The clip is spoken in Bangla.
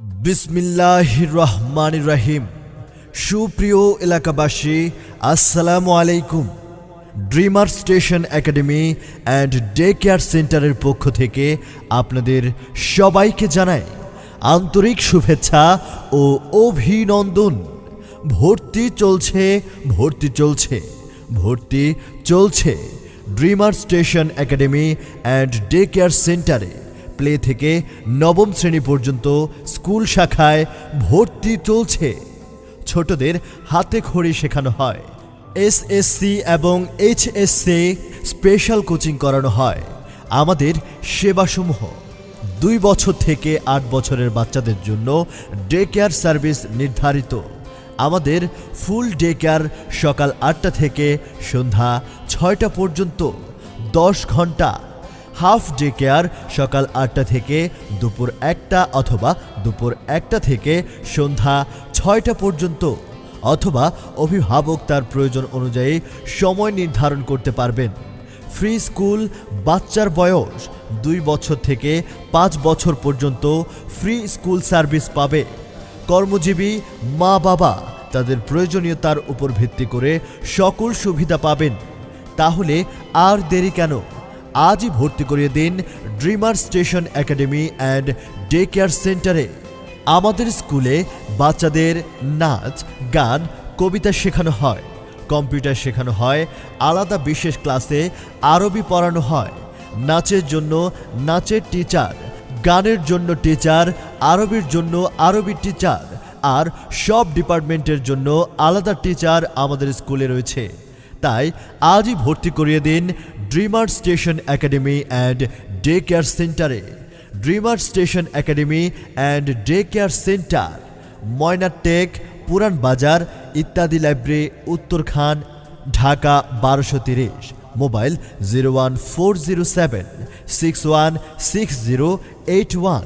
বিসমিল্লাহির রহমানির রহিম। সুপ্রিয় এলাকাবাসী, আসসালামু আলাইকুম। Dreamer station academy and day care সেন্টারের পক্ষ থেকে আপনাদের সবাইকে জানাই আন্তরিক শুভেচ্ছা ও অভিনন্দন। ভর্তি চলছে dreamer station academy and day care সেন্টারে। প্লে থেকে নবম শ্রেণী পর্যন্ত স্কুল শাখায় ভর্তি চলছে। ছোটদের হাতে খড়ি শেখানো হয়, এসএসসি এবং এইচএসসি স্পেশাল কোচিং করানো হয়। আমাদের সেবাসমূহ 2 বছর থেকে 8 বছরের বাচ্চাদের জন্য ডে কেয়ার সার্ভিস নির্ধারিত। আমাদের ফুল ডে কেয়ার সকাল 8টা থেকে সন্ধ্যা 6টা পর্যন্ত 10 ঘন্টা। হাফ ডে কেয়ার সকাল 8টা থেকে দুপুর 1টা অথবা দুপুর 1টা থেকে সন্ধ্যা 6টা পর্যন্ত, অথবা অভিভাবক তার প্রয়োজন অনুযায়ী সময় নির্ধারণ করতে পারবেন। ফ্রি স্কুল, বাচ্চার বয়স 2 বছর থেকে 5 বছর পর্যন্ত ফ্রি স্কুল সার্ভিস পাবে। কর্মজীবী মা বাবা তাদের প্রয়োজনীয়তার উপর ভিত্তি করে সকল সুবিধা পাবেন। তাহলে আর দেরি কেন? আজই ভর্তি করিয়ে দিন dreamer station academy and day care সেন্টারে। আমাদের স্কুলে বাচ্চাদের নাচ, গান, কবিতা শেখানো হয়, কম্পিউটার শেখানো হয়, আলাদা বিশেষ ক্লাসে আরবি পড়ানো হয়। নাচের জন্য নাচের টিচার, গানের জন্য টিচার, আরবির জন্য আরবি টিচার, আর সব ডিপার্টমেন্টের জন্য আলাদা টিচার আমাদের স্কুলে রয়েছে। তাই আজই ভর্তি করিয়ে দিন dreamer station academy and day care সেন্টারে। Dreamer station academy and day care center, ময়নাটেক, পুরান বাজার, ইত্যাদি লাইব্রেরি, উত্তরখান, ঢাকা 1230। মোবাইল 01407 616081।